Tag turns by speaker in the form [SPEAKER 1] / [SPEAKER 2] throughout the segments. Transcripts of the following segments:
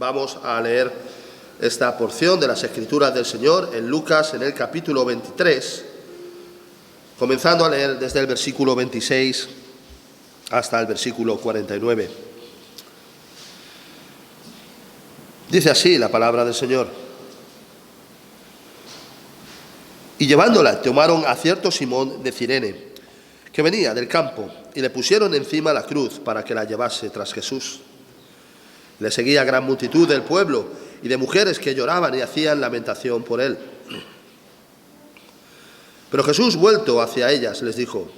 [SPEAKER 1] Vamos a leer esta porción de las Escrituras del Señor en Lucas, en el capítulo 23, comenzando a leer desde el versículo 26 hasta el versículo 49. Dice así la palabra del Señor. Y llevándola, tomaron a cierto Simón de Cirene, que venía del campo, y le pusieron encima la cruz para que la llevase tras Jesús. Le seguía gran multitud del pueblo y de mujeres que lloraban y hacían lamentación por él. Pero Jesús, vuelto hacia ellas, les dijo: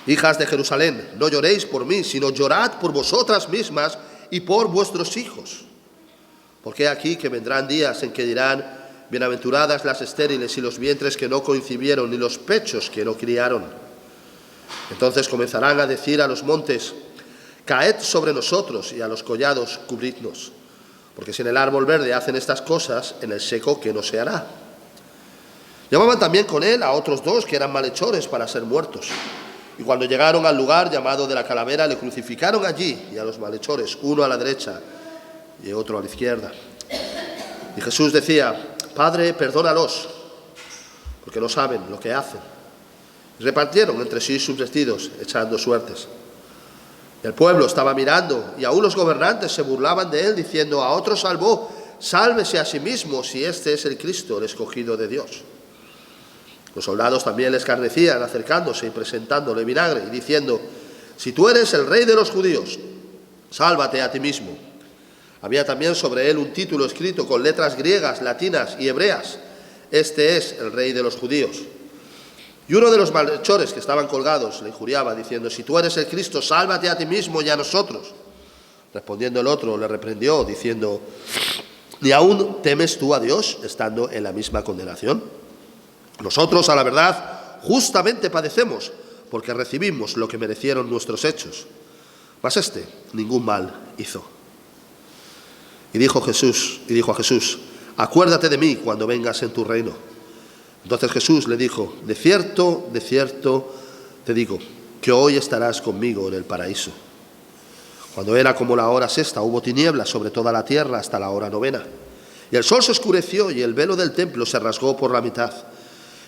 [SPEAKER 1] Hijas de Jerusalén, no lloréis por mí, sino llorad por vosotras mismas y por vuestros hijos. Porque he aquí que vendrán días en que dirán: bienaventuradas las estériles y los vientres que no concibieron y los pechos que no criaron. Entonces comenzarán a decir a los montes: caed sobre nosotros, y a los collados cubridnos. Porque si en el árbol verde hacen estas cosas, en el seco ¿qué no se hará? Llamaban también con él a otros dos que eran malhechores para ser muertos. Y cuando llegaron al lugar llamado de la Calavera, le crucificaron allí, y a los malhechores, uno a la derecha y otro a la izquierda. Y Jesús decía: Padre, perdónalos, porque no saben lo que hacen. Y repartieron entre sí sus vestidos, echando suertes. El pueblo estaba mirando, y aún los gobernantes se burlaban de él, diciendo: a otro salvó, sálvese a sí mismo, si este es el Cristo, el escogido de Dios. Los soldados también le escarnecían, acercándose y presentándole vinagre, y diciendo: si tú eres el rey de los judíos, sálvate a ti mismo. Había también sobre él un título escrito con letras griegas, latinas y hebreas: este es el rey de los judíos. Y uno de los malhechores que estaban colgados le injuriaba, diciendo: si tú eres el Cristo, sálvate a ti mismo y a nosotros. Respondiendo el otro, le reprendió, diciendo: ¿ni aún temes tú a Dios, estando en la misma condenación? Nosotros, a la verdad, justamente padecemos, porque recibimos lo que merecieron nuestros hechos. Mas este ningún mal hizo. Y dijo a Jesús: acuérdate de mí cuando vengas en tu reino. Entonces Jesús le dijo: de cierto te digo, que hoy estarás conmigo en el paraíso. Cuando era como la hora sexta, hubo tinieblas sobre toda la tierra hasta la hora novena. Y el sol se oscureció y el velo del templo se rasgó por la mitad.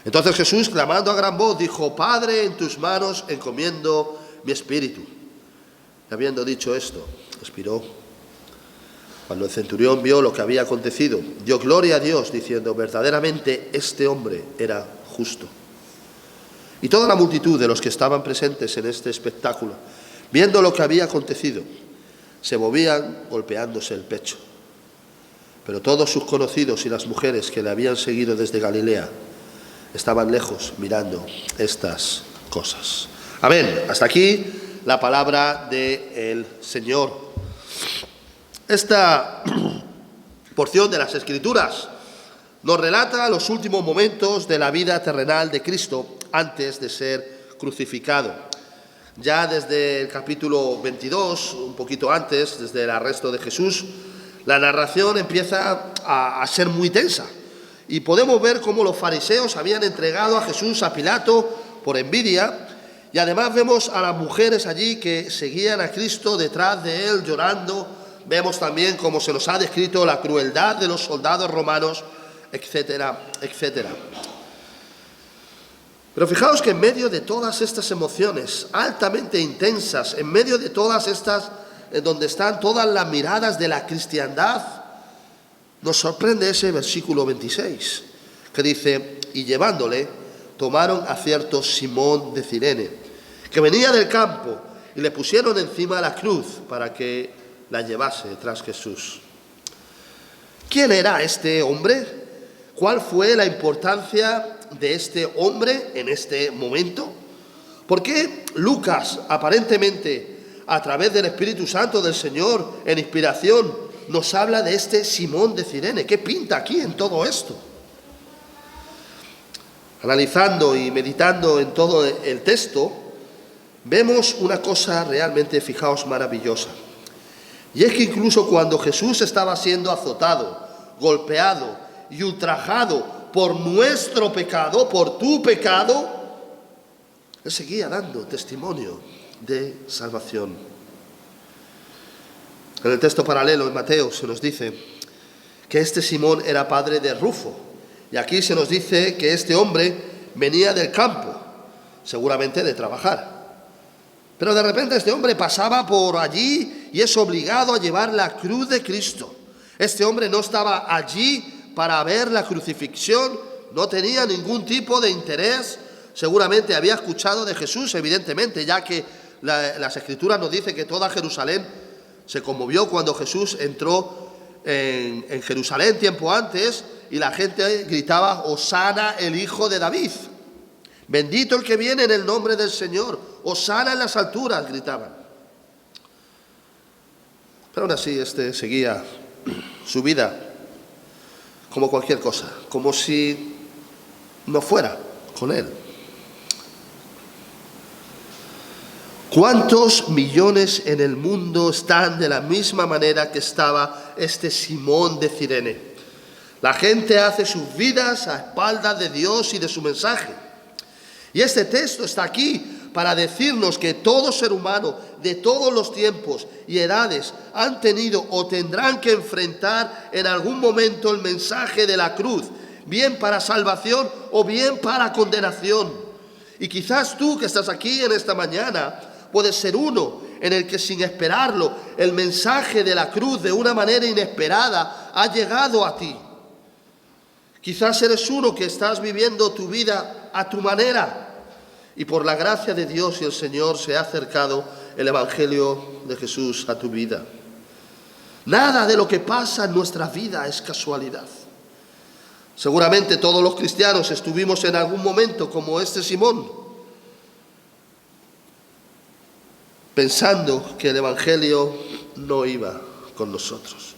[SPEAKER 1] Entonces Jesús, clamando a gran voz, dijo: Padre, en tus manos encomiendo mi espíritu. Y habiendo dicho esto, expiró. Cuando el centurión vio lo que había acontecido, dio gloria a Dios, diciendo: verdaderamente este hombre era justo. Y toda la multitud de los que estaban presentes en este espectáculo, viendo lo que había acontecido, se movían golpeándose el pecho. Pero todos sus conocidos y las mujeres que le habían seguido desde Galilea estaban lejos mirando estas cosas. Amén. Hasta aquí la palabra del Señor. Esta porción de las Escrituras nos relata los últimos momentos de la vida terrenal de Cristo antes de ser crucificado. Ya desde el capítulo 22, un poquito antes, desde el arresto de Jesús, la narración empieza a ser muy tensa. Y podemos ver cómo los fariseos habían entregado a Jesús a Pilato por envidia. Y además vemos a las mujeres allí que seguían a Cristo detrás de él llorando. Vemos también cómo se nos ha descrito la crueldad de los soldados romanos, etcétera, etcétera. Pero fijaos que en medio de todas estas emociones altamente intensas, en medio de todas estas, en donde están todas las miradas de la cristiandad, nos sorprende ese versículo 26, que dice: y llevándole, tomaron a cierto Simón de Cirene, que venía del campo, y le pusieron encima la cruz para que la llevase tras Jesús. ¿Quién era este hombre? ¿Cuál fue la importancia de este hombre en este momento? ¿Por qué Lucas, aparentemente a través del Espíritu Santo del Señor, en inspiración, nos habla de este Simón de Cirene? ¿Qué pinta aquí en todo esto? Analizando y meditando en todo el texto, vemos una cosa realmente, fijaos, maravillosa. Y es que incluso cuando Jesús estaba siendo azotado, golpeado y ultrajado por nuestro pecado, por tu pecado, Él seguía dando testimonio de salvación. En el texto paralelo en Mateo se nos dice que este Simón era padre de Rufo. Y aquí se nos dice que este hombre venía del campo, seguramente de trabajar. Pero de repente este hombre pasaba por allí y es obligado a llevar la cruz de Cristo. Este hombre no estaba allí para ver la crucifixión, no tenía ningún tipo de interés. Seguramente había escuchado de Jesús, evidentemente, ya que las Escrituras nos dicen que toda Jerusalén se conmovió cuando Jesús entró en Jerusalén tiempo antes y la gente gritaba: Hosana, el hijo de David. Bendito el que viene en el nombre del Señor. Hosana en las alturas, gritaban. Pero aún así seguía su vida como cualquier cosa, como si no fuera con él. ¿Cuántos millones en el mundo están de la misma manera que estaba este Simón de Cirene? La gente hace sus vidas a espaldas de Dios y de su mensaje. Y este texto está aquí para decirnos que todo ser humano de todos los tiempos y edades han tenido o tendrán que enfrentar en algún momento el mensaje de la cruz, bien para salvación o bien para condenación. Y quizás tú que estás aquí en esta mañana puedes ser uno en el que sin esperarlo el mensaje de la cruz de una manera inesperada ha llegado a ti. Quizás eres uno que estás viviendo tu vida a tu manera y por la gracia de Dios y el Señor se ha acercado el Evangelio de Jesús a tu vida. Nada de lo que pasa en nuestra vida es casualidad. Seguramente todos los cristianos estuvimos en algún momento como este Simón, pensando que el Evangelio no iba con nosotros,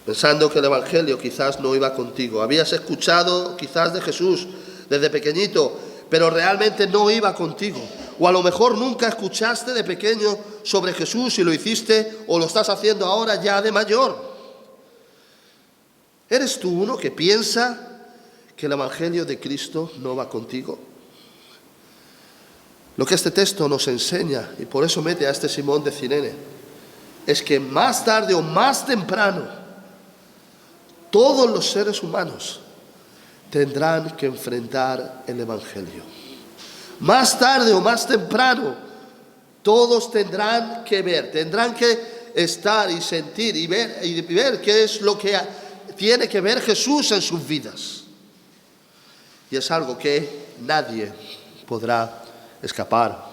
[SPEAKER 1] pensando que el Evangelio quizás no iba contigo. Habías escuchado quizás de Jesús desde pequeñito, pero realmente no iba contigo. O a lo mejor nunca escuchaste de pequeño sobre Jesús y lo hiciste o lo estás haciendo ahora ya de mayor. ¿Eres tú uno que piensa que el Evangelio de Cristo no va contigo? Lo que este texto nos enseña, y por eso mete a este Simón de Cirene, es que más tarde o más temprano, todos los seres humanos tendrán que enfrentar el Evangelio. Más tarde o más temprano, todos tendrán que ver, tendrán que estar y sentir y ver qué es lo que tiene que ver Jesús en sus vidas. Y es algo que nadie podrá escapar.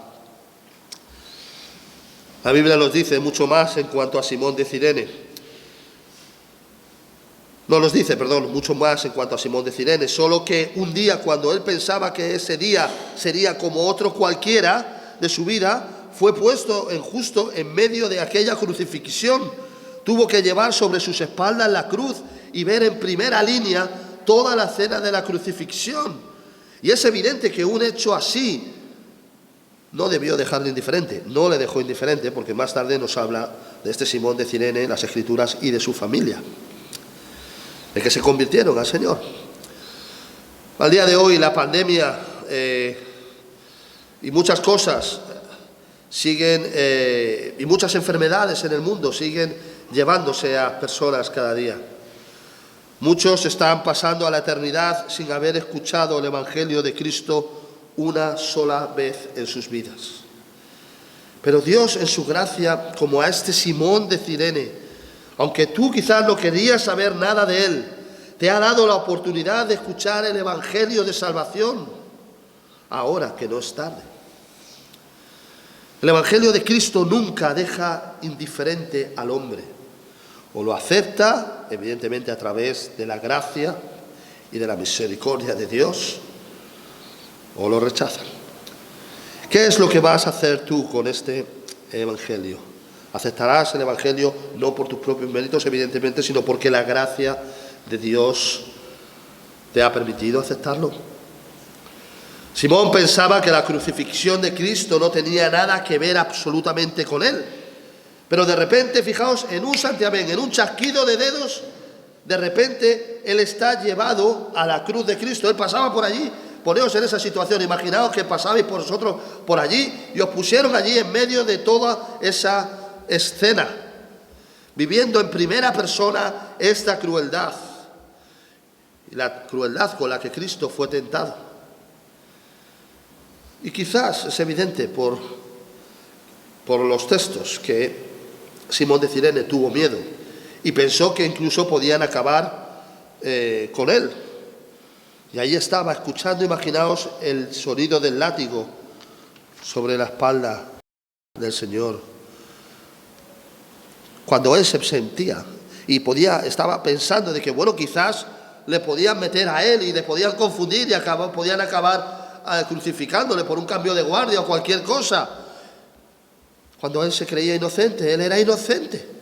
[SPEAKER 1] La Biblia nos dice mucho más en cuanto a Simón de Cirene. No nos dice, mucho más en cuanto a Simón de Cirene, solo que un día cuando él pensaba que ese día sería como otro cualquiera de su vida, fue puesto justo en medio de aquella crucifixión. Tuvo que llevar sobre sus espaldas la cruz y ver en primera línea toda la escena de la crucifixión. Y es evidente que un hecho así no debió dejarle indiferente, no le dejó indiferente, porque más tarde nos habla de este Simón de Cirene, las Escrituras, y de su familia, de que se convirtieron al Señor. Al día de hoy la pandemia y muchas cosas siguen, y muchas enfermedades en el mundo siguen llevándose a personas cada día. Muchos están pasando a la eternidad sin haber escuchado el Evangelio de Cristo una sola vez en sus vidas. Pero Dios en su gracia, como a este Simón de Cirene, aunque tú quizás no querías saber nada de él, te ha dado la oportunidad de escuchar el Evangelio de salvación, ahora que no es tarde. El Evangelio de Cristo nunca deja indiferente al hombre. O lo acepta, evidentemente a través de la gracia y de la misericordia de Dios, o lo rechaza. ¿Qué es lo que vas a hacer tú con este Evangelio? Aceptarás el Evangelio no por tus propios méritos, evidentemente, sino porque la gracia de Dios te ha permitido aceptarlo. Simón pensaba que la crucifixión de Cristo no tenía nada que ver absolutamente con él. Pero de repente, fijaos, en un santiamén, en un chasquido de dedos, de repente él está llevado a la cruz de Cristo. Él pasaba por allí. Poneos en esa situación, imaginaos que pasabais por vosotros por allí y os pusieron allí en medio de toda esa escena. viviendo en primera persona esta crueldad y la crueldad con la que Cristo fue tentado. Y quizás es evidente por los textos que Simón de Cirene tuvo miedo y pensó que incluso podían acabar con él. Y ahí estaba escuchando, imaginaos, el sonido del látigo sobre la espalda del Señor. Cuando él se sentía y estaba pensando de que, bueno, quizás le podían meter a él y le podían confundir y podían acabar crucificándole por un cambio de guardia o cualquier cosa. Cuando él se creía inocente, él era inocente.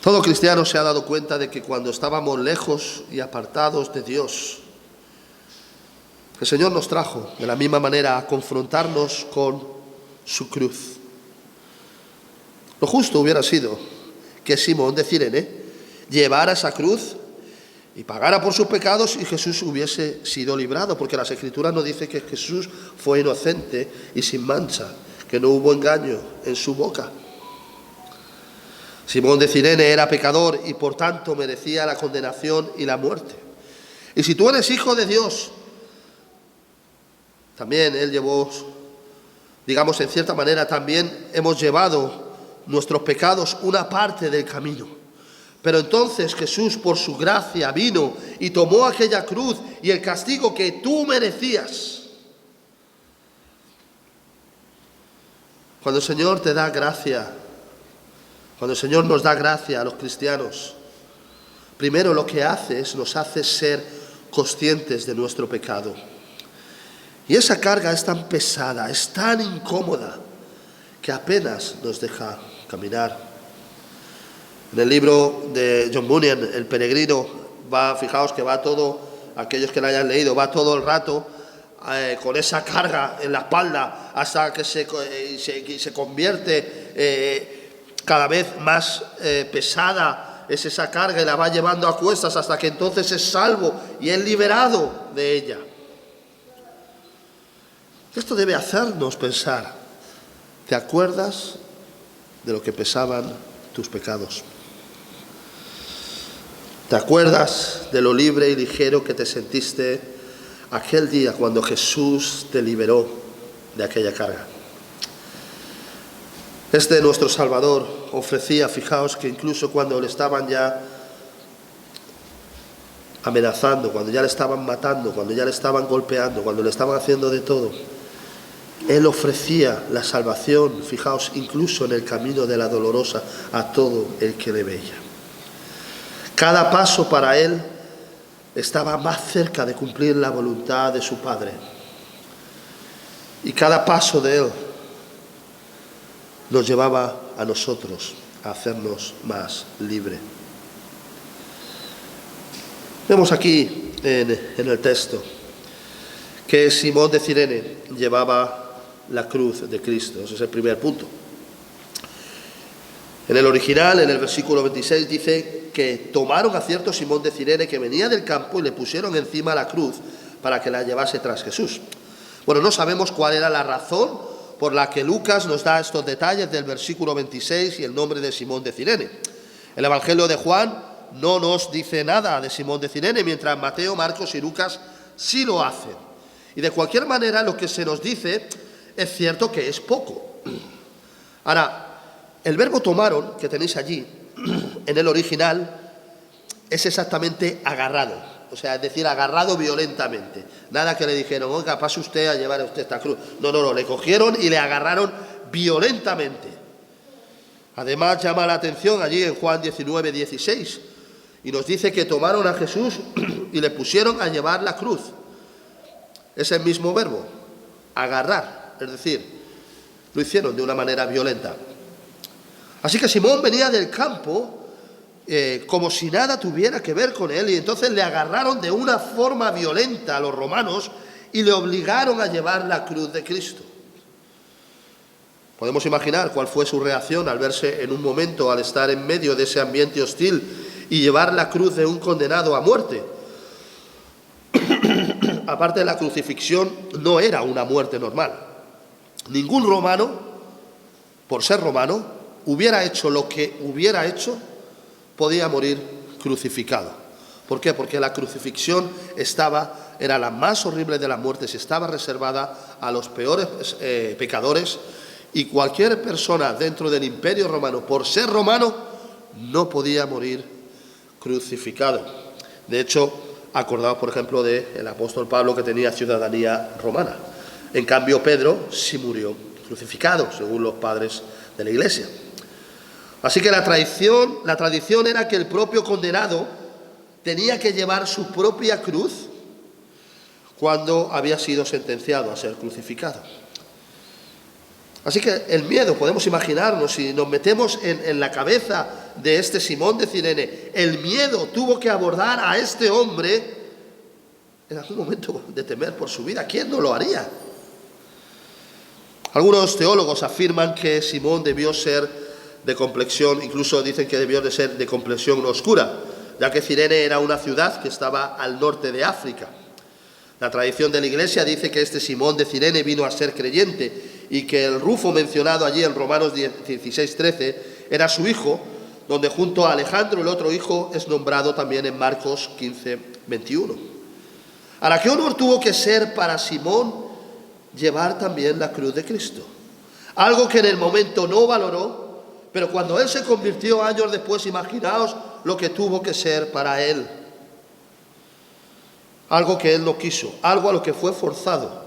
[SPEAKER 1] Todo cristiano se ha dado cuenta de que cuando estábamos lejos y apartados de Dios, el Señor nos trajo de la misma manera a confrontarnos con su cruz. Lo justo hubiera sido que Simón de Cirene llevara esa cruz y pagara por sus pecados y Jesús hubiese sido librado, porque las Escrituras nos dicen que Jesús fue inocente y sin mancha, que no hubo engaño en su boca. Simón de Cirene era pecador y por tanto merecía la condenación y la muerte. Y si tú eres hijo de Dios, también Él llevó, digamos en cierta manera, también hemos llevado nuestros pecados una parte del camino. Pero entonces Jesús, por su gracia, vino y tomó aquella cruz y el castigo que tú merecías. Cuando el Señor te da gracia, cuando el Señor nos da gracia a los cristianos, primero lo que hace es nos hace ser conscientes de nuestro pecado. Y esa carga es tan pesada, es tan incómoda, que apenas nos deja caminar. En el libro de John Bunyan, El peregrino, fijaos que va todo, aquellos que lo hayan leído, va todo el rato con esa carga en la espalda hasta que se convierte cada vez más pesada, es esa carga y la va llevando a cuestas hasta que entonces es salvo y es liberado de ella. Esto debe hacernos pensar, ¿te acuerdas de lo que pesaban tus pecados? ¿Te acuerdas de lo libre y ligero que te sentiste aquel día cuando Jesús te liberó de aquella carga? Nuestro Salvador ofrecía, fijaos que incluso cuando le estaban ya amenazando, cuando ya le estaban matando, cuando ya le estaban golpeando, cuando le estaban haciendo de todo, Él ofrecía la salvación, fijaos, incluso en el camino de la dolorosa, a todo el que le veía. Cada paso para Él estaba más cerca de cumplir la voluntad de su Padre. Y cada paso de Él nos llevaba a nosotros a hacernos más libres. Vemos aquí en el texto que Simón de Cirene llevaba la cruz de Cristo. Ese es el primer punto. En el original, en el versículo 26, dice que tomaron a cierto Simón de Cirene que venía del campo y le pusieron encima la cruz para que la llevase tras Jesús. Bueno, no sabemos cuál era la razón por la que Lucas nos da estos detalles del versículo 26 y el nombre de Simón de Cirene. El Evangelio de Juan no nos dice nada de Simón de Cirene, mientras Mateo, Marcos y Lucas sí lo hacen. Y de cualquier manera, lo que se nos dice es cierto que es poco. Ahora, el verbo tomaron, que tenéis allí, en el original, es exactamente agarrado. O sea, es decir, agarrado violentamente. Nada que le dijeron, oiga, pase usted a llevar a usted esta cruz. No, le cogieron y le agarraron violentamente. Además, llama la atención allí en Juan 19, 16, y nos dice que tomaron a Jesús y le pusieron a llevar la cruz. Es el mismo verbo, agarrar, es decir, lo hicieron de una manera violenta. Así que Simón venía del campo como si nada tuviera que ver con él, y entonces le agarraron de una forma violenta a los romanos y le obligaron a llevar la cruz de Cristo. Podemos imaginar cuál fue su reacción al verse en un momento, al estar en medio de ese ambiente hostil y llevar la cruz de un condenado a muerte. Aparte de la crucifixión, no era una muerte normal. Ningún romano por ser romano, hubiera hecho lo que hubiera hecho, podía morir crucificado. ¿Por qué? Porque la crucifixión era la más horrible de las muertes, estaba reservada a los peores pecadores, y cualquier persona dentro del Imperio Romano, por ser romano, no podía morir crucificado. De hecho, acordaos, por ejemplo, del apóstol Pablo, que tenía ciudadanía romana. En cambio, Pedro sí murió crucificado, según los padres de la Iglesia. Así que la tradición era que el propio condenado tenía que llevar su propia cruz cuando había sido sentenciado a ser crucificado. Así que el miedo, podemos imaginarnos, si nos metemos en la cabeza de este Simón de Cirene, el miedo tuvo que abordar a este hombre en algún momento de temer por su vida. ¿Quién no lo haría? Algunos teólogos afirman que Simón debió ser de complexión, incluso dicen que debió de ser de complexión oscura, ya que Cirene era una ciudad que estaba al norte de África. La tradición de la Iglesia dice que este Simón de Cirene vino a ser creyente y que el Rufo mencionado allí en Romanos 16:13 era su hijo, donde junto a Alejandro el otro hijo es nombrado también en Marcos 15:21. Ahora, ¿qué honor tuvo que ser para Simón llevar también la cruz de Cristo? Algo que en el momento no valoró, pero cuando él se convirtió años después, imaginaos lo que tuvo que ser para él. Algo que él no quiso, algo a lo que fue forzado.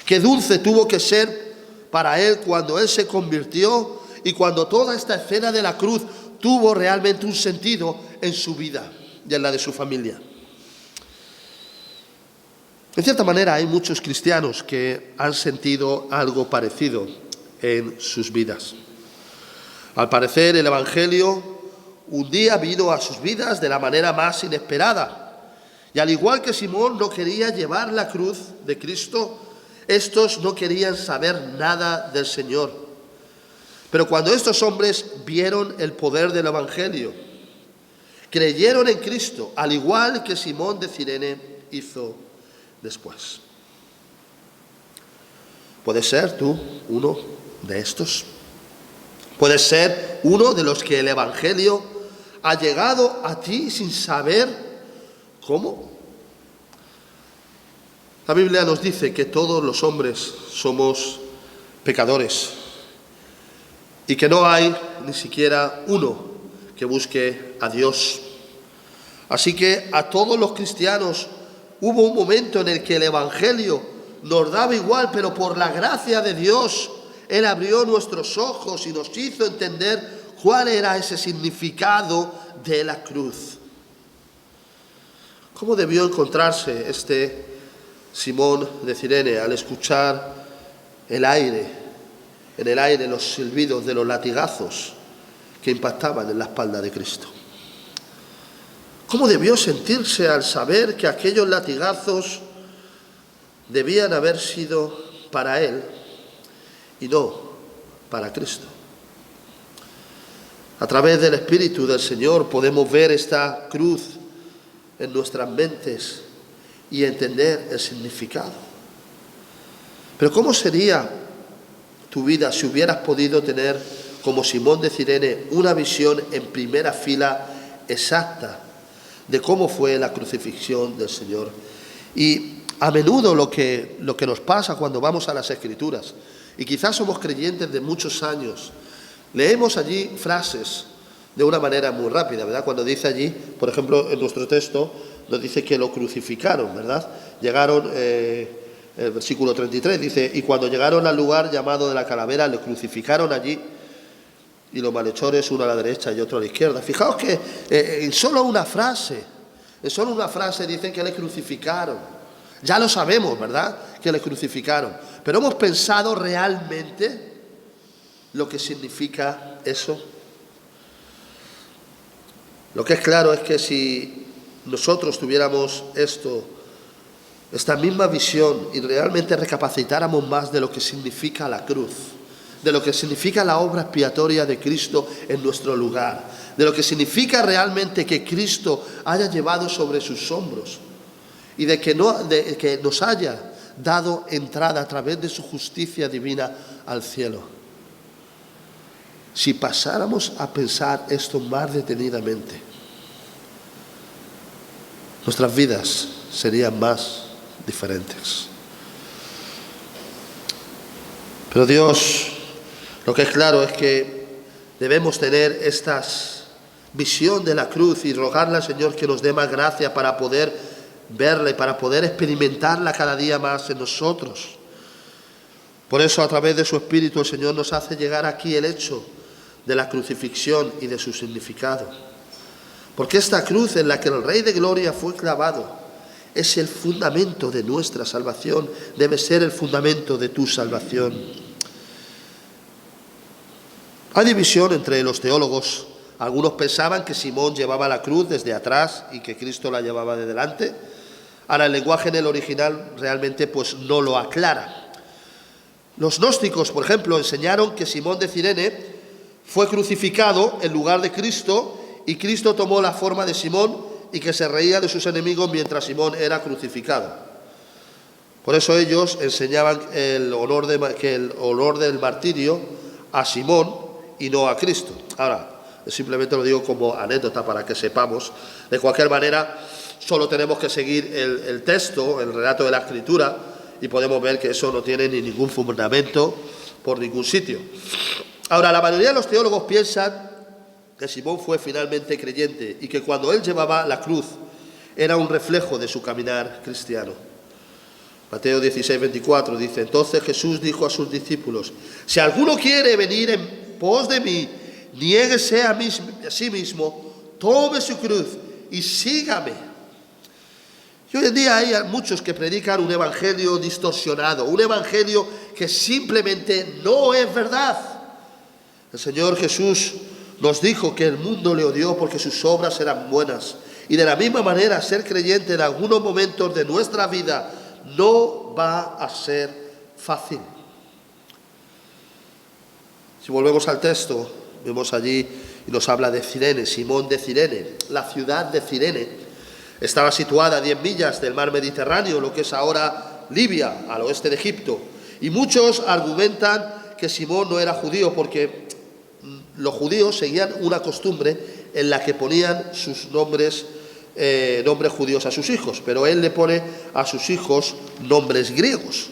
[SPEAKER 1] Qué dulce tuvo que ser para él cuando él se convirtió y cuando toda esta escena de la cruz tuvo realmente un sentido en su vida y en la de su familia. En cierta manera hay muchos cristianos que han sentido algo parecido en sus vidas. Al parecer el Evangelio un día vino a sus vidas de la manera más inesperada. Y al igual que Simón no quería llevar la cruz de Cristo, estos no querían saber nada del Señor. Pero cuando estos hombres vieron el poder del Evangelio, creyeron en Cristo, al igual que Simón de Cirene hizo después. ¿Puedes ser tú uno de estos? ¿Puedes ser uno de los que el Evangelio ha llegado a ti sin saber cómo? La Biblia nos dice que todos los hombres somos pecadores y que no hay ni siquiera uno que busque a Dios. Así que a todos los cristianos hubo un momento en el que el Evangelio nos daba igual, pero por la gracia de Dios, Él abrió nuestros ojos y nos hizo entender cuál era ese significado de la cruz. ¿Cómo debió encontrarse este Simón de Cirene al escuchar en el aire los silbidos de los latigazos que impactaban en la espalda de Cristo? ¿Cómo debió sentirse al saber que aquellos latigazos debían haber sido para él y no para Cristo? A través del Espíritu del Señor podemos ver esta cruz en nuestras mentes y entender el significado. Pero ¿cómo sería tu vida si hubieras podido tener, como Simón de Cirene, una visión en primera fila exacta de cómo fue la crucifixión del Señor? Y a menudo lo que nos pasa cuando vamos a las Escrituras, y quizás somos creyentes de muchos años, leemos allí frases de una manera muy rápida, ¿verdad? Cuando dice allí, por ejemplo, en nuestro texto, nos dice que lo crucificaron, ¿verdad? Llegaron, el versículo 33 dice, y cuando llegaron al lugar llamado de la calavera, le crucificaron allí, y los malhechores, uno a la derecha y otro a la izquierda. Fijaos que en solo una frase dicen que le crucificaron. Ya lo sabemos, ¿verdad? Que le crucificaron. Pero ¿hemos pensado realmente lo que significa eso? Lo que es claro es que si nosotros tuviéramos esta misma visión y realmente recapacitáramos más de lo que significa la cruz, de lo que significa la obra expiatoria de Cristo en nuestro lugar, de lo que significa realmente que Cristo haya llevado sobre sus hombros y de que nos haya dado entrada a través de su justicia divina al cielo. Si pasáramos a pensar esto más detenidamente, nuestras vidas serían más diferentes. Pero Dios, lo que es claro es que debemos tener esta visión de la cruz y rogarle al Señor que nos dé más gracia para poder verla y para poder experimentarla cada día más en nosotros. Por eso, a través de su Espíritu, el Señor nos hace llegar aquí el hecho de la crucifixión y de su significado. Porque esta cruz en la que el Rey de Gloria fue clavado es el fundamento de nuestra salvación, debe ser el fundamento de tu salvación. Hay división entre los teólogos. Algunos pensaban que Simón llevaba la cruz desde atrás y que Cristo la llevaba de delante. Ahora, el lenguaje en el original realmente pues no lo aclara. Los gnósticos, por ejemplo, enseñaron que Simón de Cirene fue crucificado en lugar de Cristo y Cristo tomó la forma de Simón y que se reía de sus enemigos mientras Simón era crucificado. Por eso ellos enseñaban que el honor del martirio a Simón y no a Cristo. Ahora, simplemente lo digo como anécdota para que sepamos. De cualquier manera, solo tenemos que seguir el texto, el relato de la Escritura, y podemos ver que eso no tiene ni ningún fundamento por ningún sitio. Ahora, la mayoría de los teólogos piensan que Simón fue finalmente creyente y que cuando él llevaba la cruz era un reflejo de su caminar cristiano. Mateo 16:24 dice: entonces Jesús dijo a sus discípulos: si alguno quiere venir en pos de mí, niéguese a sí mismo, tome su cruz y sígame. Y hoy en día hay muchos que predican un evangelio distorsionado, un evangelio que simplemente no es verdad. El Señor Jesús nos dijo que el mundo le odió porque sus obras eran buenas. Y de la misma manera, ser creyente en algunos momentos de nuestra vida no va a ser fácil. Si volvemos al texto, vemos allí y nos habla de Cirene, Simón de Cirene. La ciudad de Cirene estaba situada a 10 millas del mar Mediterráneo, lo que es ahora Libia, al oeste de Egipto. Y muchos argumentan que Simón no era judío porque los judíos seguían una costumbre en la que ponían sus nombres judíos a sus hijos, pero él le pone a sus hijos nombres griegos.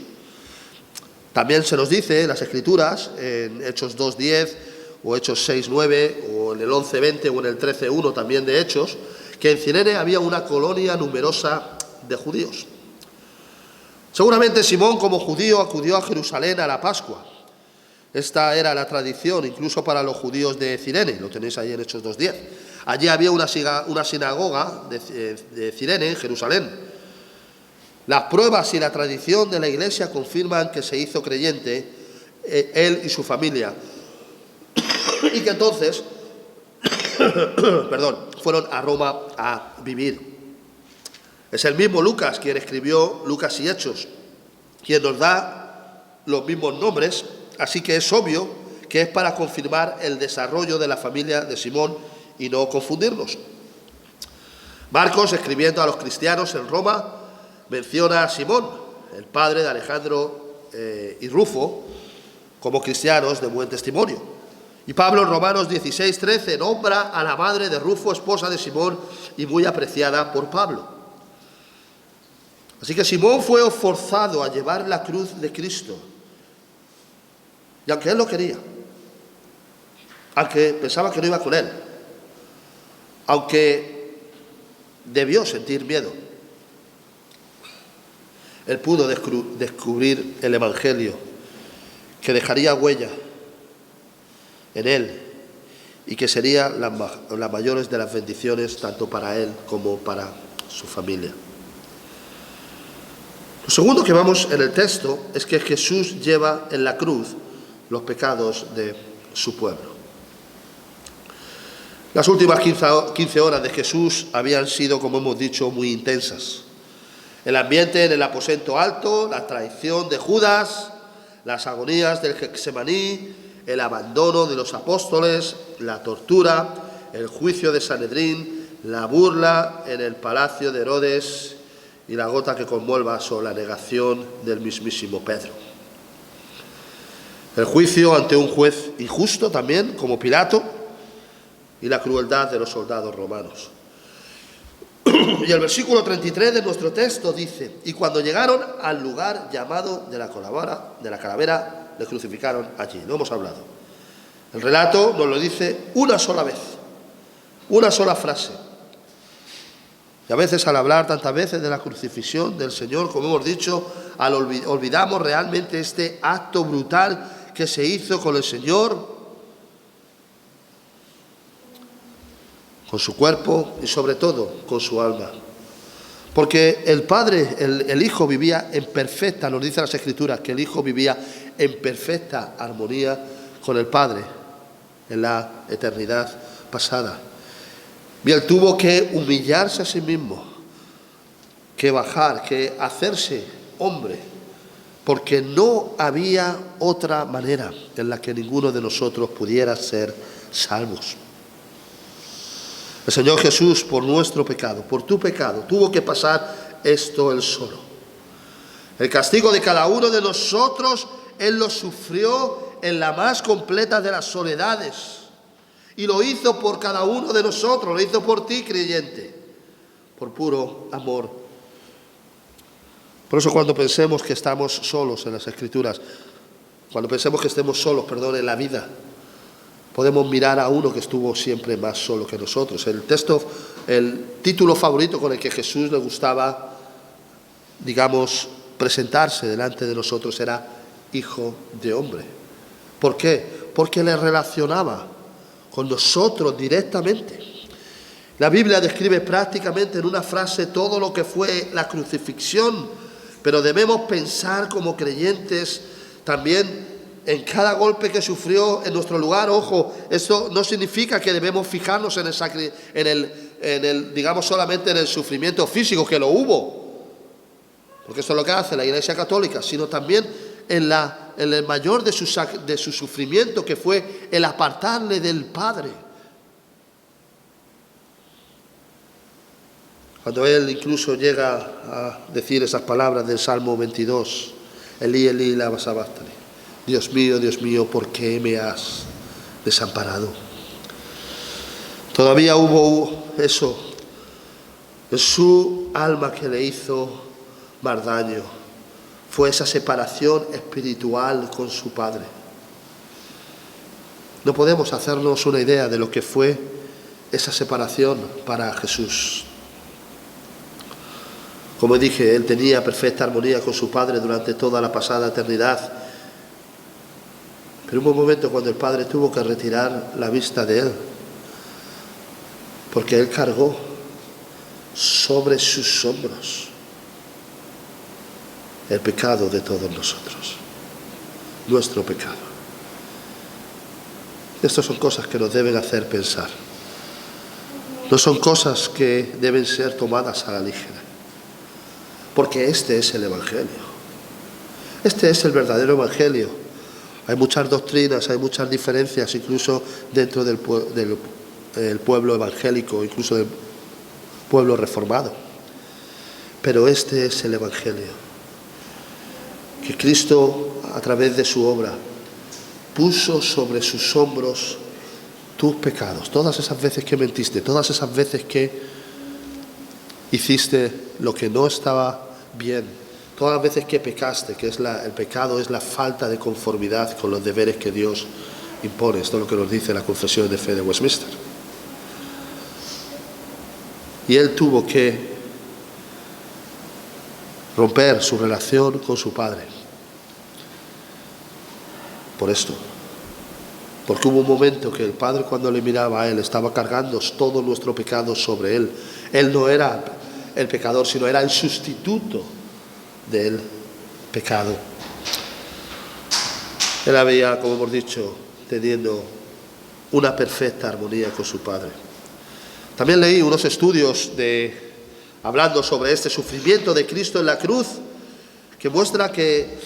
[SPEAKER 1] También se nos dice en las Escrituras, en Hechos 2:10 o Hechos 6:9 o en el 11:20 o en el 13:1 también de Hechos, que en Cirene había una colonia numerosa de judíos. Seguramente Simón, como judío, acudió a Jerusalén a la Pascua. Esta era la tradición incluso para los judíos de Cirene, lo tenéis ahí en Hechos 2:10. Allí había una sinagoga de Cirene, en Jerusalén. Las pruebas y la tradición de la iglesia confirman que se hizo creyente él y su familia, y que entonces fueron a Roma a vivir. Es el mismo Lucas quien escribió Lucas y Hechos, quien nos da los mismos nombres, así que es obvio que es para confirmar el desarrollo de la familia de Simón y no confundirnos. Marcos, escribiendo a los cristianos en Roma, menciona a Simón, el padre de Alejandro y Rufo, como cristianos de buen testimonio. Y Pablo en Romanos 16:13 nombra a la madre de Rufo, esposa de Simón, y muy apreciada por Pablo. Así que Simón fue forzado a llevar la cruz de Cristo. Y aunque él lo quería, aunque pensaba que no iba con él, aunque debió sentir miedo, él pudo descubrir el Evangelio que dejaría huella en él y que sería las mayores de las bendiciones tanto para él como para su familia. Lo segundo que vemos en el texto es que Jesús lleva en la cruz los pecados de su pueblo. Las últimas 15 horas de Jesús habían sido, como hemos dicho, muy intensas. El ambiente en el aposento alto, la traición de Judas, las agonías del Getsemaní, el abandono de los apóstoles, la tortura, el juicio de Sanedrín, la burla en el palacio de Herodes y la gota que conmueve sobre la negación del mismísimo Pedro. El juicio ante un juez injusto también, como Pilato, y la crueldad de los soldados romanos. Y el versículo 33 de nuestro texto dice: y cuando llegaron al lugar llamado de la calavera, le crucificaron allí. Lo hemos hablado. El relato nos lo dice una sola vez, una sola frase. Y a veces, al hablar tantas veces de la crucifixión del Señor, como hemos dicho, olvidamos realmente este acto brutal que se hizo con el Señor, con su cuerpo y sobre todo con su alma. Porque el Padre, el Hijo vivía en perfecta, nos dice las Escrituras, que el Hijo vivía en perfecta armonía con el Padre en la eternidad pasada. Y Él tuvo que humillarse a sí mismo, que bajar, que hacerse hombre, porque no había otra manera en la que ninguno de nosotros pudiera ser salvos. El Señor Jesús, por nuestro pecado, por tu pecado, tuvo que pasar esto Él solo. El castigo de cada uno de nosotros, Él lo sufrió en la más completa de las soledades. Y lo hizo por cada uno de nosotros, lo hizo por ti, creyente, por puro amor. Por eso cuando pensemos que estamos solos en las Escrituras, cuando pensemos que estemos solos, en la vida, podemos mirar a uno que estuvo siempre más solo que nosotros. El título favorito con el que Jesús le gustaba, digamos, presentarse delante de nosotros era Hijo de Hombre. ¿Por qué? Porque le relacionaba con nosotros directamente. La Biblia describe prácticamente en una frase todo lo que fue la crucifixión, pero debemos pensar como creyentes también en cada golpe que sufrió en nuestro lugar. Ojo, esto no significa que debemos fijarnos digamos, solamente en el sufrimiento físico, que lo hubo, porque eso es lo que hace la Iglesia Católica, sino también en el mayor de su sufrimiento, que fue el apartarle del Padre. Cuando Él incluso llega a decir esas palabras del Salmo 22, Elí, Elí, lama sabachthani, Dios mío, ¿por qué me has desamparado? Todavía hubo eso en su alma que le hizo más daño. Fue esa separación espiritual con su Padre. No podemos hacernos una idea de lo que fue esa separación para Jesús. Como dije, Él tenía perfecta armonía con su Padre durante toda la pasada eternidad. Pero hubo un momento cuando el Padre tuvo que retirar la vista de Él, porque Él cargó sobre sus hombros el pecado de todos nosotros, nuestro pecado. Estas son cosas que nos deben hacer pensar. No son cosas que deben ser tomadas a la ligera, porque este es el Evangelio. Este es el verdadero Evangelio. Hay muchas doctrinas, hay muchas diferencias, incluso dentro del pueblo evangélico, incluso del pueblo reformado. Pero este es el Evangelio. Que Cristo, a través de su obra, puso sobre sus hombros tus pecados. Todas esas veces que mentiste, todas esas veces que hiciste lo que no estaba bien, todas las veces que pecaste, que el pecado es la falta de conformidad con los deberes que Dios impone. Esto es lo que nos dice la Confesión de Fe de Westminster. Y Él tuvo que romper su relación con su Padre por esto, porque hubo un momento que el Padre, cuando le miraba a Él, estaba cargando todo nuestro pecado sobre Él. Él no era el pecador, sino era el sustituto del pecado. Él había, como hemos dicho, teniendo una perfecta armonía con su Padre. También leí unos estudios hablando sobre este sufrimiento de Cristo en la cruz, que muestra que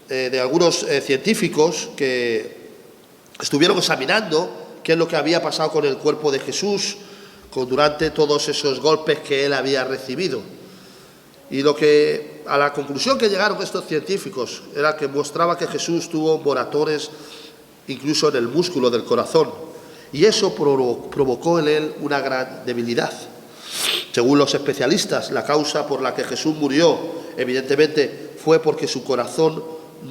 [SPEAKER 1] de algunos científicos que estuvieron examinando qué es lo que había pasado con el cuerpo de Jesús durante todos esos golpes que Él había recibido. Y lo que a la conclusión que llegaron estos científicos era que mostraba que Jesús tuvo moratones incluso en el músculo del corazón, y eso provocó en él una gran debilidad. Según los especialistas, la causa por la que Jesús murió, evidentemente, fue porque su corazón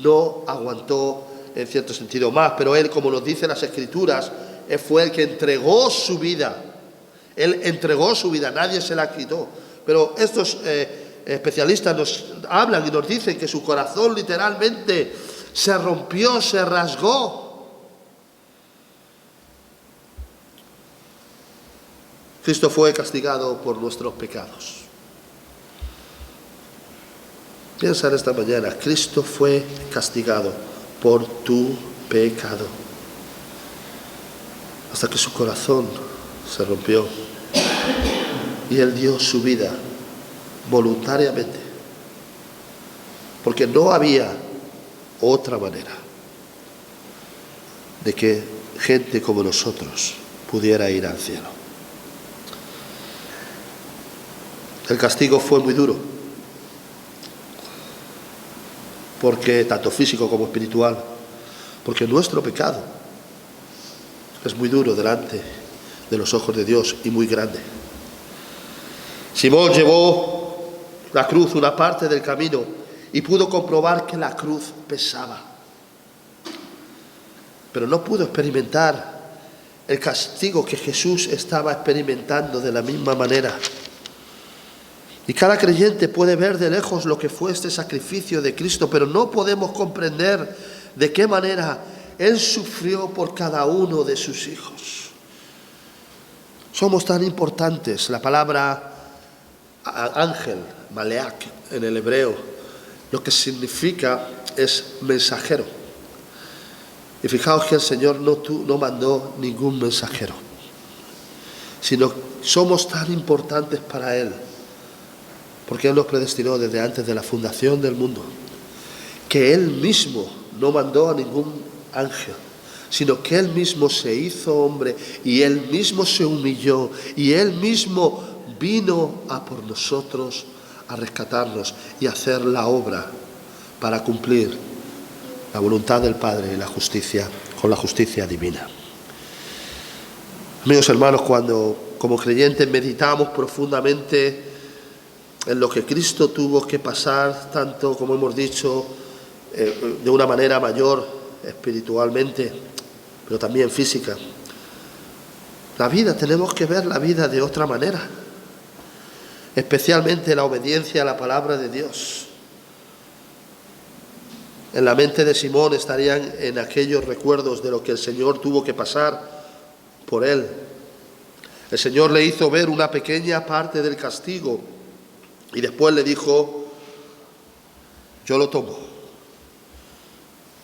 [SPEAKER 1] no aguantó en cierto sentido más, pero él, como nos dicen las Escrituras, fue el que entregó su vida. Él entregó su vida, nadie se la quitó. Pero estos especialistas nos hablan y nos dicen que su corazón literalmente se rompió, se rasgó. Cristo fue castigado por nuestros pecados. Piensa en esta mañana, Cristo fue castigado por tu pecado, hasta que su corazón se rompió y Él dio su vida voluntariamente, porque no había otra manera de que gente como nosotros pudiera ir al cielo. El castigo fue muy duro, porque tanto físico como espiritual, porque nuestro pecado es muy duro delante de los ojos de Dios y muy grande. Simón llevó la cruz una parte del camino y pudo comprobar que la cruz pesaba, pero no pudo experimentar el castigo que Jesús estaba experimentando de la misma manera. Y cada creyente puede ver de lejos lo que fue este sacrificio de Cristo, pero no podemos comprender de qué manera Él sufrió por cada uno de sus hijos. Somos tan importantes. La palabra ángel, maleak, en el hebreo, lo que significa es mensajero. Y fijaos que el Señor no mandó ningún mensajero, sino somos tan importantes para Él, porque Él nos predestinó desde antes de la fundación del mundo, que Él mismo no mandó a ningún ángel, sino que Él mismo se hizo hombre y Él mismo se humilló y Él mismo vino a por nosotros a rescatarnos y hacer la obra para cumplir la voluntad del Padre y la justicia, con la justicia divina. Amigos hermanos, cuando como creyentes meditamos profundamente en lo que Cristo tuvo que pasar, tanto como hemos dicho, de una manera mayor espiritualmente, pero también física. La vida, tenemos que ver la vida de otra manera, especialmente la obediencia a la palabra de Dios. En la mente de Simón estarían en aquellos recuerdos de lo que el Señor tuvo que pasar por él. El Señor le hizo ver una pequeña parte del castigo y después le dijo: yo lo tomo,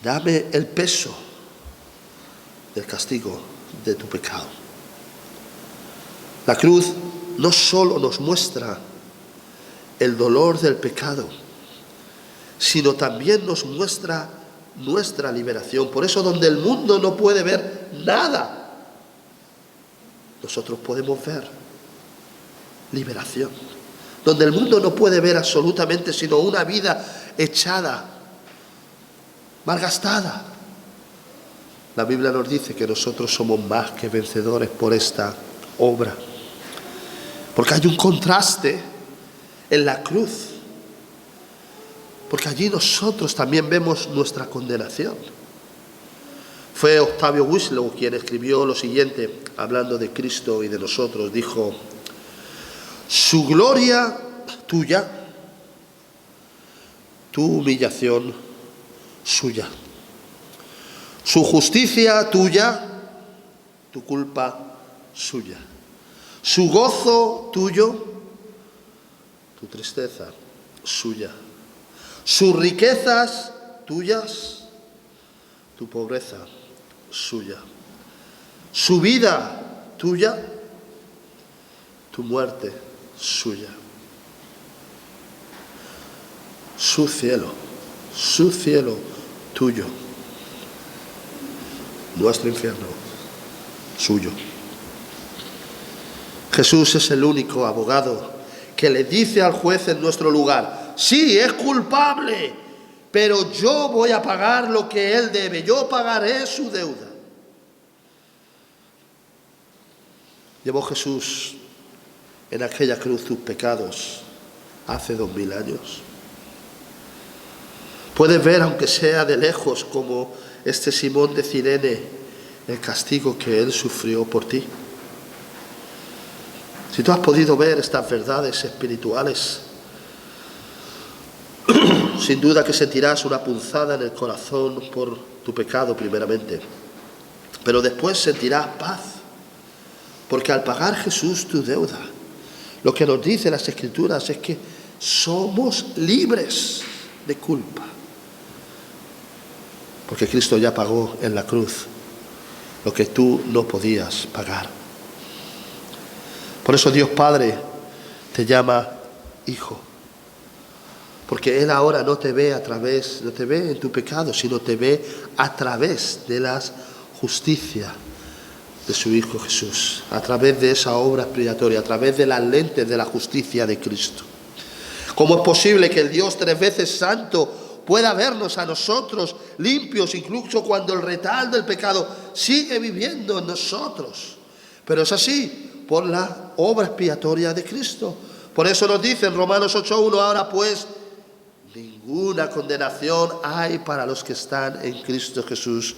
[SPEAKER 1] dame el peso del castigo de tu pecado. La cruz no solo nos muestra el dolor del pecado, sino también nos muestra nuestra liberación. Por eso, donde el mundo no puede ver nada, nosotros podemos ver liberación. Donde el mundo no puede ver absolutamente sino una vida echada, malgastada, la Biblia nos dice que nosotros somos más que vencedores por esta obra. Porque hay un contraste en la cruz, porque allí nosotros también vemos nuestra condenación. Fue Octavio Winslow quien escribió lo siguiente, hablando de Cristo y de nosotros. Dijo: su gloria tuya, tu humillación suya. Su justicia tuya, tu culpa suya. Su gozo tuyo, tu tristeza suya. Sus riquezas tuyas, tu pobreza suya. Su vida tuya, tu muerte suya. Su cielo tuyo. Nuestro infierno suyo. Jesús es el único abogado que le dice al juez en nuestro lugar: sí, es culpable, pero yo voy a pagar lo que él debe, yo pagaré su deuda. Llevó Jesús en aquella cruz tus pecados hace 2000 años. Puedes ver, aunque sea de lejos, como este Simón de Cirene, el castigo que él sufrió por ti. Si tú has podido ver estas verdades espirituales, sin duda que sentirás una punzada en el corazón por tu pecado primeramente, pero después sentirás paz, porque al pagar Jesús tu deuda, lo que nos dicen las Escrituras es que somos libres de culpa, porque Cristo ya pagó en la cruz lo que tú no podías pagar. Por eso Dios Padre te llama hijo, porque Él ahora no te ve no te ve en tu pecado, sino te ve a través de la justicia de su Hijo Jesús, a través de esa obra expiatoria, a través de las lentes de la justicia de Cristo. ¿Cómo es posible que el Dios 3 veces santo pueda vernos a nosotros limpios, incluso cuando el retal del pecado sigue viviendo en nosotros? Pero es así, por la obra expiatoria de Cristo. Por eso nos dice en Romanos 8:1, ahora pues, ninguna condenación hay para los que están en Cristo Jesús,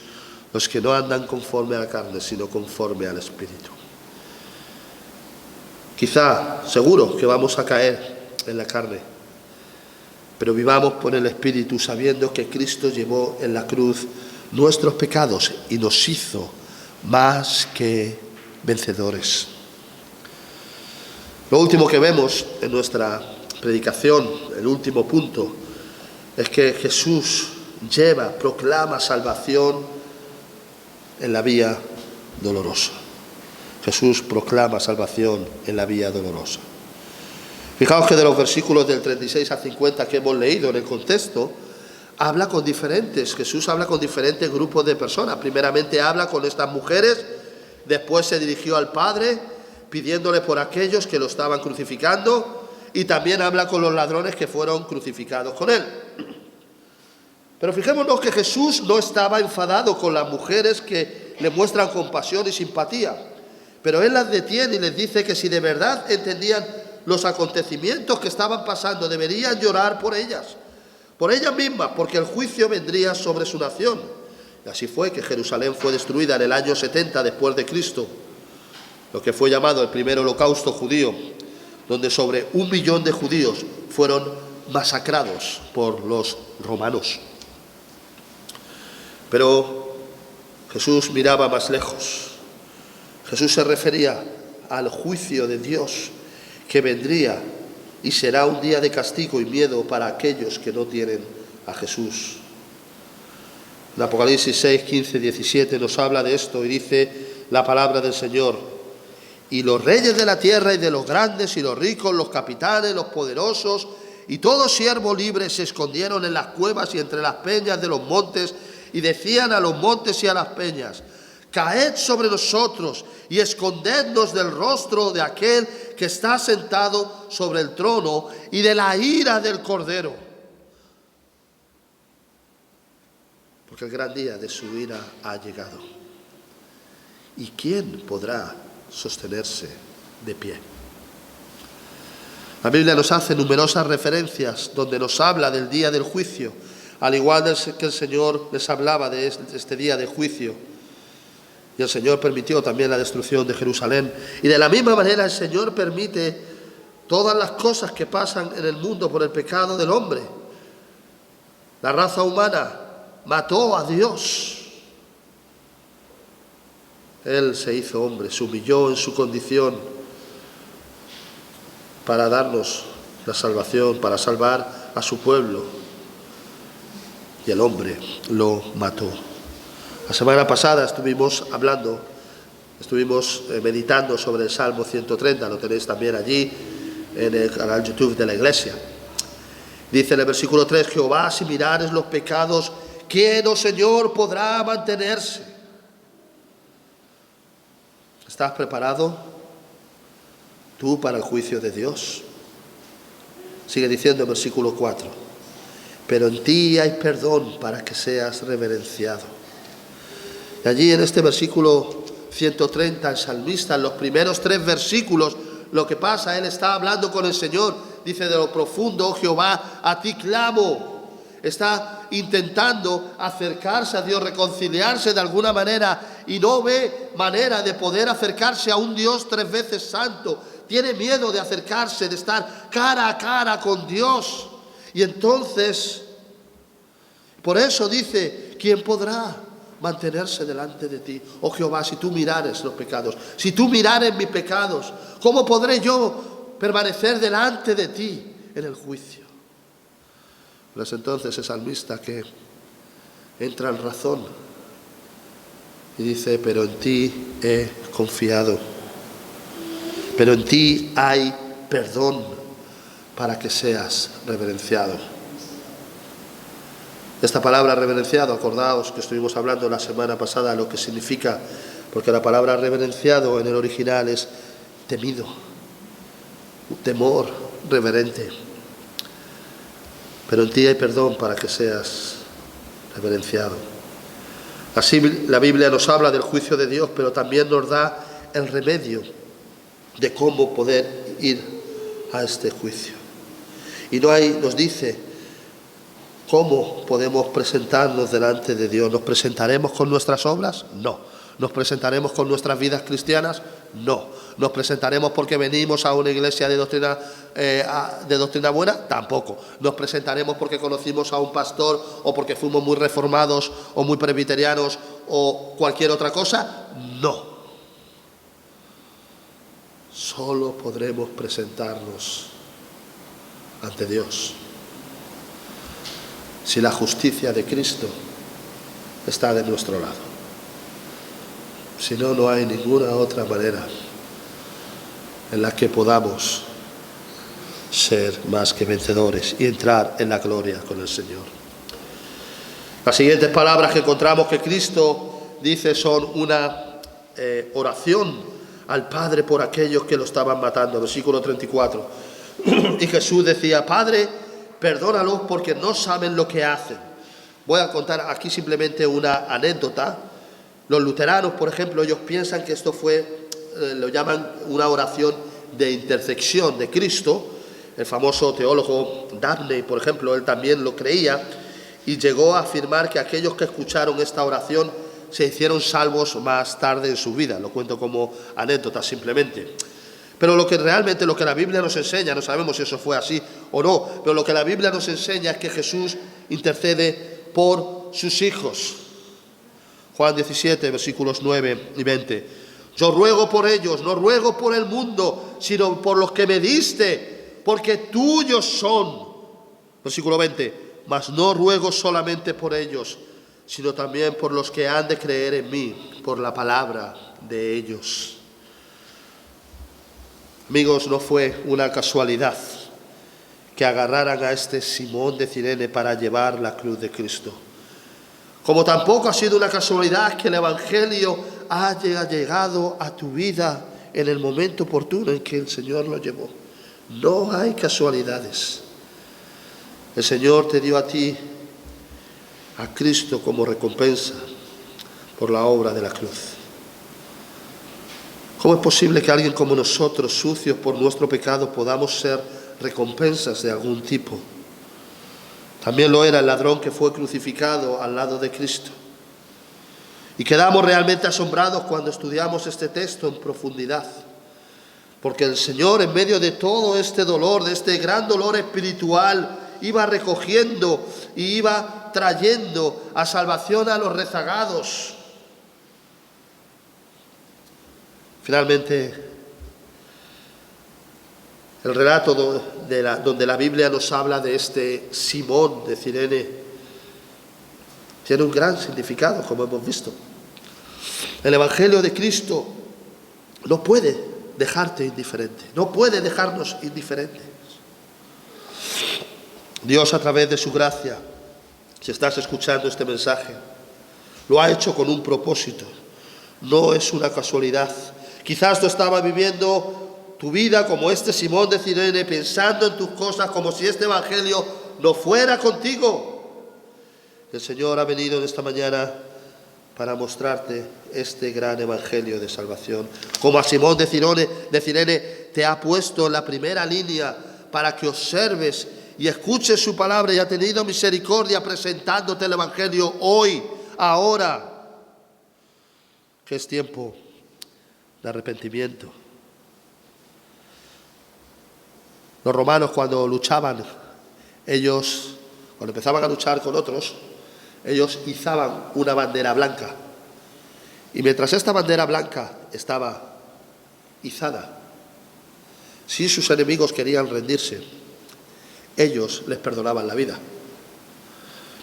[SPEAKER 1] los que no andan conforme a la carne, sino conforme al Espíritu. Quizá, seguro que vamos a caer en la carne, pero vivamos por el Espíritu, sabiendo que Cristo llevó en la cruz nuestros pecados y nos hizo más que vencedores. Lo último que vemos en nuestra predicación, el último punto, es que Jesús proclama salvación en la vía dolorosa. Jesús proclama salvación en la vía dolorosa. Fijaos que de los versículos del 36 al 50 que hemos leído en el contexto, Jesús habla con diferentes grupos de personas. Primeramente habla con estas mujeres, después se dirigió al Padre, pidiéndole por aquellos que lo estaban crucificando, y también habla con los ladrones que fueron crucificados con él. Pero fijémonos que Jesús no estaba enfadado con las mujeres que le muestran compasión y simpatía, pero Él las detiene y les dice que si de verdad entendían los acontecimientos que estaban pasando, deberían llorar por ellas mismas, porque el juicio vendría sobre su nación. Y así fue que Jerusalén fue destruida en el año 70 después de Cristo, lo que fue llamado el primer holocausto judío, donde sobre 1 millón de judíos fueron masacrados por los romanos. Pero Jesús miraba más lejos. Jesús se refería al juicio de Dios que vendría y será un día de castigo y miedo para aquellos que no tienen a Jesús. En Apocalipsis 6, 15, 17 nos habla de esto y dice la palabra del Señor: y los reyes de la tierra y de los grandes y los ricos, los capitanes, los poderosos y todo siervo libre se escondieron en las cuevas y entre las peñas de los montes y decían a los montes y a las peñas: caed sobre nosotros y escondednos del rostro de aquel que está sentado sobre el trono y de la ira del Cordero. Porque el gran día de su ira ha llegado. ¿Y quién podrá sostenerse de pie? La Biblia nos hace numerosas referencias donde nos habla del día del juicio, al igual que el Señor les hablaba de este día de juicio. Y el Señor permitió también la destrucción de Jerusalén. Y de la misma manera el Señor permite todas las cosas que pasan en el mundo por el pecado del hombre. La raza humana mató a Dios. Él se hizo hombre, se humilló en su condición para darnos la salvación, para salvar a su pueblo. Y el hombre lo mató. La semana pasada estuvimos meditando sobre el Salmo 130, lo tenéis también allí en el canal YouTube de la iglesia. Dice en el versículo 3, Jehová, si mirares los pecados, ¿quién, oh Señor, podrá mantenerse? ¿Estás preparado tú para el juicio de Dios? Sigue diciendo el versículo 4. Pero en ti hay perdón para que seas reverenciado. Y allí en este versículo 130, el salmista, en los primeros 3 versículos, lo que pasa, él está hablando con el Señor. Dice: de lo profundo, oh Jehová, a ti clamo. Está intentando acercarse a Dios, reconciliarse de alguna manera, y no ve manera de poder acercarse a un Dios 3 veces santo. Tiene miedo de acercarse, de estar cara a cara con Dios. Y entonces, por eso dice: ¿quién podrá mantenerse delante de ti? Oh Jehová, si tú mirares los pecados, si tú mirares mis pecados, ¿cómo podré yo permanecer delante de ti en el juicio? Pero es entonces el salmista que entra en razón y dice: pero en ti he confiado, pero en ti hay perdón para que seas reverenciado. Esta palabra reverenciado, acordaos que estuvimos hablando la semana pasada lo que significa, porque la palabra reverenciado en el original es temido, temor reverente. Pero en ti hay perdón para que seas reverenciado. Así la Biblia nos habla del juicio de Dios, pero también nos da el remedio de cómo poder ir a este juicio. Y nos dice cómo podemos presentarnos delante de Dios. ¿Nos presentaremos con nuestras obras? No. ¿Nos presentaremos con nuestras vidas cristianas? No. ¿Nos presentaremos porque venimos a una iglesia de doctrina buena? Tampoco. ¿Nos presentaremos porque conocimos a un pastor o porque fuimos muy reformados o muy presbiterianos o cualquier otra cosa? No. Solo podremos presentarnos ante Dios si la justicia de Cristo está de nuestro lado. Si no, no hay ninguna otra manera en la que podamos ser más que vencedores y entrar en la gloria con el Señor. Las siguientes palabras que encontramos que Cristo dice son una oración al Padre por aquellos que lo estaban matando. Versículo 34. Y Jesús decía: Padre, perdónalos porque no saben lo que hacen. Voy a contar aquí simplemente una anécdota. Los luteranos, por ejemplo, ellos piensan que esto fue, lo llaman una oración de intercesión de Cristo. El famoso teólogo Dabney, por ejemplo, él también lo creía y llegó a afirmar que aquellos que escucharon esta oración se hicieron salvos más tarde en su vida. Lo cuento como anécdota simplemente. Pero lo que la Biblia nos enseña, no sabemos si eso fue así o no, pero lo que la Biblia nos enseña es que Jesús intercede por sus hijos. Juan 17, versículos 9 y 20. Yo ruego por ellos, no ruego por el mundo, sino por los que me diste, porque tuyos son. Versículo 20. Mas no ruego solamente por ellos, sino también por los que han de creer en mí, por la palabra de ellos. Amigos, no fue una casualidad que agarraran a este Simón de Cirene para llevar la cruz de Cristo. Como tampoco ha sido una casualidad que el Evangelio haya llegado a tu vida en el momento oportuno en que el Señor lo llevó. No hay casualidades. El Señor te dio a ti, a Cristo, como recompensa por la obra de la cruz. ¿Cómo es posible que alguien como nosotros, sucios por nuestro pecado, podamos ser recompensas de algún tipo? También lo era el ladrón que fue crucificado al lado de Cristo. Y quedamos realmente asombrados cuando estudiamos este texto en profundidad. Porque el Señor, en medio de todo este dolor, de este gran dolor espiritual, iba recogiendo y iba trayendo a salvación a los rezagados. Finalmente, el relato donde la Biblia nos habla de este Simón de Cirene tiene un gran significado, como hemos visto. El Evangelio de Cristo no puede dejarte indiferente, no puede dejarnos indiferentes. Dios, a través de su gracia, si estás escuchando este mensaje, lo ha hecho con un propósito. No es una casualidad. Quizás tú estabas viviendo tu vida como este Simón de Cirene, pensando en tus cosas como si este evangelio no fuera contigo. El Señor ha venido en esta mañana para mostrarte este gran evangelio de salvación. Como a Simón de Cirene te ha puesto en la primera línea para que observes y escuches su palabra, y ha tenido misericordia presentándote el evangelio hoy, ahora, que es tiempo de arrepentimiento. Los romanos, cuando luchaban, cuando empezaban a luchar con otros, ellos izaban una bandera blanca. Y mientras esta bandera blanca estaba izada, si sus enemigos querían rendirse, ellos les perdonaban la vida.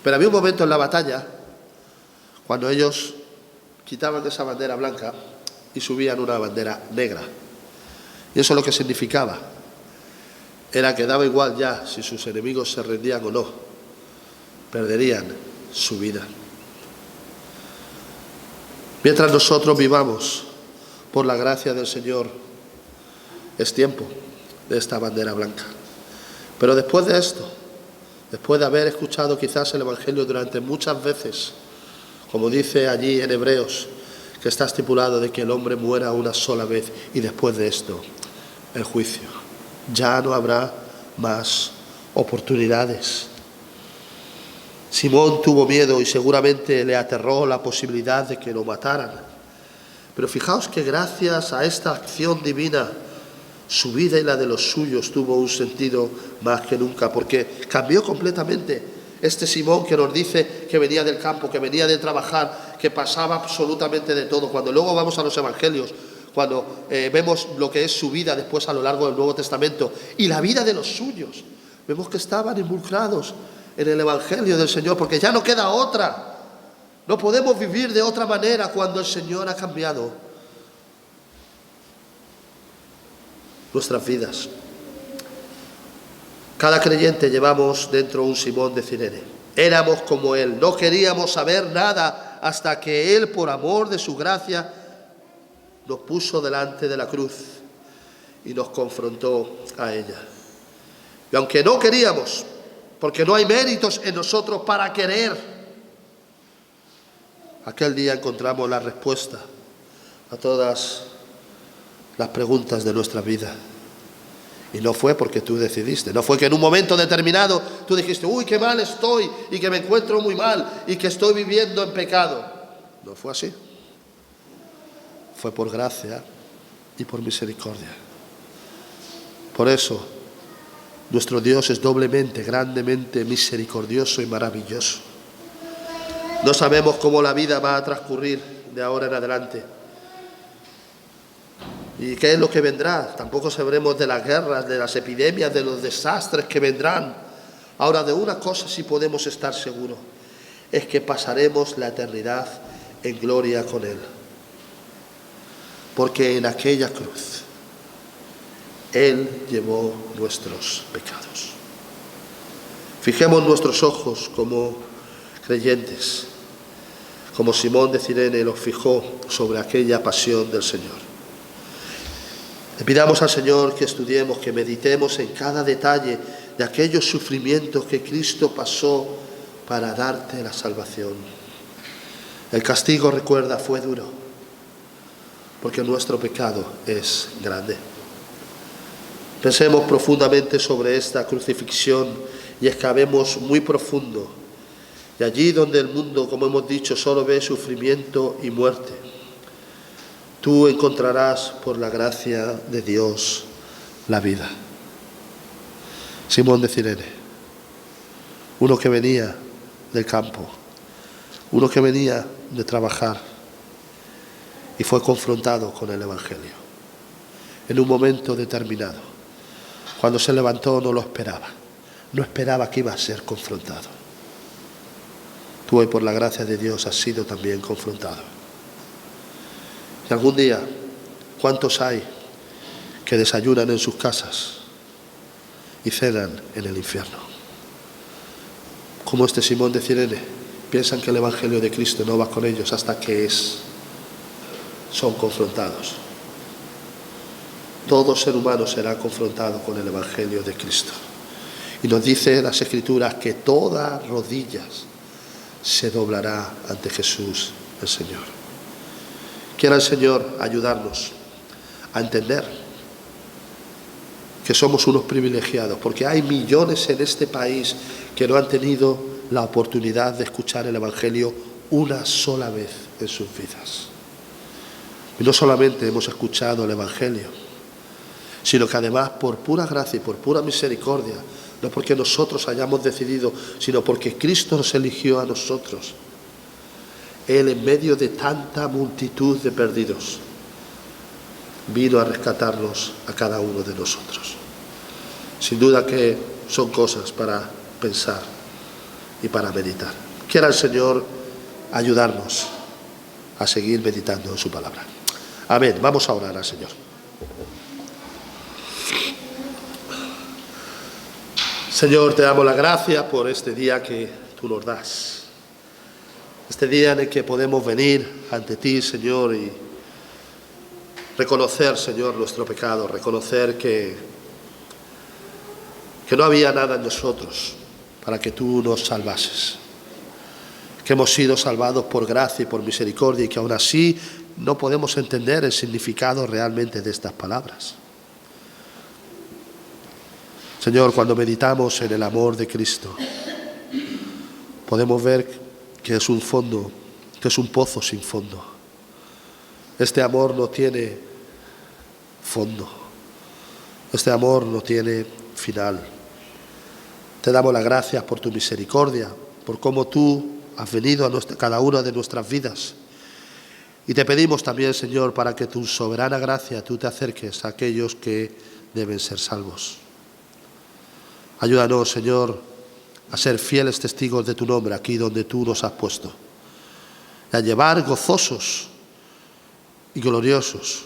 [SPEAKER 1] Pero había un momento en la batalla cuando ellos quitaban esa bandera blanca y subían una bandera negra. Y eso lo que significaba era que daba igual ya si sus enemigos se rendían o no, perderían su vida. Mientras nosotros vivamos por la gracia del Señor, es tiempo de esta bandera blanca. Pero después de esto, después de haber escuchado quizás el evangelio durante muchas veces, como dice allí en Hebreos, que está estipulado de que el hombre muera una sola vez, y después de esto, el juicio. Ya no habrá más oportunidades. Simón tuvo miedo y seguramente le aterró la posibilidad de que lo mataran. Pero fijaos que gracias a esta acción divina, su vida y la de los suyos tuvo un sentido más que nunca, porque cambió completamente. Este Simón que nos dice que venía del campo, que venía de trabajar, que pasaba absolutamente de todo. Cuando luego vamos a los evangelios, cuando vemos lo que es su vida después a lo largo del Nuevo Testamento y la vida de los suyos, vemos que estaban involucrados en el evangelio del Señor, porque ya no queda otra. No podemos vivir de otra manera cuando el Señor ha cambiado nuestras vidas. Cada creyente llevamos dentro un Simón de Cirene. Éramos como él, no queríamos saber nada hasta que él, por amor de su gracia, nos puso delante de la cruz y nos confrontó a ella. Y aunque no queríamos, porque no hay méritos en nosotros para querer, aquel día encontramos la respuesta a todas las preguntas de nuestra vida. Y no fue porque tú decidiste, no fue que en un momento determinado tú dijiste, uy, qué mal estoy y que me encuentro muy mal y que estoy viviendo en pecado. No fue así. Fue por gracia y por misericordia. Por eso, nuestro Dios es doblemente, grandemente misericordioso y maravilloso. No sabemos cómo la vida va a transcurrir de ahora en adelante. ¿Y qué es lo que vendrá? Tampoco sabremos de las guerras, de las epidemias, de los desastres que vendrán. Ahora, de una cosa sí podemos estar seguros, es que pasaremos la eternidad en gloria con Él. Porque en aquella cruz Él llevó nuestros pecados. Fijemos nuestros ojos como creyentes, como Simón de Cirene los fijó sobre aquella pasión del Señor. Le pidamos al Señor que estudiemos, que meditemos en cada detalle de aquellos sufrimientos que Cristo pasó para darte la salvación. El castigo, recuerda, fue duro, porque nuestro pecado es grande. Pensemos profundamente sobre esta crucifixión y excavemos muy profundo. Y allí donde el mundo, como hemos dicho, solo ve sufrimiento y muerte, tú encontrarás, por la gracia de Dios, la vida. Simón de Cirene, uno que venía del campo, uno que venía de trabajar y fue confrontado con el evangelio. En un momento determinado, cuando se levantó no lo esperaba, no esperaba que iba a ser confrontado. Tú hoy, por la gracia de Dios, has sido también confrontado. Y algún día, ¿cuántos hay que desayunan en sus casas y cenan en el infierno? Como este Simón de Cirene, piensan que el evangelio de Cristo no va con ellos hasta que son confrontados. todo ser humano será confrontado con el Evangelio de Cristo. Y nos dice las Escrituras que todas rodillas se doblará ante Jesús el Señor. Quiera el Señor ayudarnos a entender que somos unos privilegiados, porque hay millones en este país que no han tenido la oportunidad de escuchar el Evangelio una sola vez en sus vidas. Y no solamente hemos escuchado el Evangelio, sino que además por pura gracia y por pura misericordia, no porque nosotros hayamos decidido, sino porque Cristo nos eligió a nosotros. Él, en medio de tanta multitud de perdidos, vino a rescatarnos a cada uno de nosotros. Sin duda que son cosas para pensar y para meditar. Quiera el Señor ayudarnos a seguir meditando en su palabra. Amén. Vamos a orar al Señor. Señor, te damos la gracia por este día que tú nos das. Este día en el que podemos venir ante ti, Señor, y reconocer, Señor, nuestro pecado, reconocer que no había nada en nosotros para que tú nos salvases, que hemos sido salvados por gracia y por misericordia y que aún así no podemos entender el significado realmente de estas palabras. Señor, cuando meditamos en el amor de Cristo, podemos ver que es un fondo, que es un pozo sin fondo. Este amor no tiene fondo. Este amor no tiene final. Te damos las gracias por tu misericordia, por cómo tú has venido a cada una de nuestras vidas. Y te pedimos también, Señor, para que tu soberana gracia tú te acerques a aquellos que deben ser salvos. Ayúdanos, Señor, a ser fieles testigos de tu nombre aquí donde tú nos has puesto. Y a llevar gozosos y gloriosos,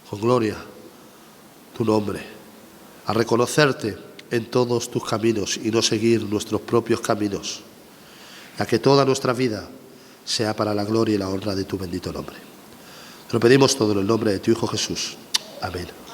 [SPEAKER 1] con gloria, tu nombre. A reconocerte en todos tus caminos y no seguir nuestros propios caminos. Y a que toda nuestra vida sea para la gloria y la honra de tu bendito nombre. Te lo pedimos todo en el nombre de tu Hijo Jesús. Amén.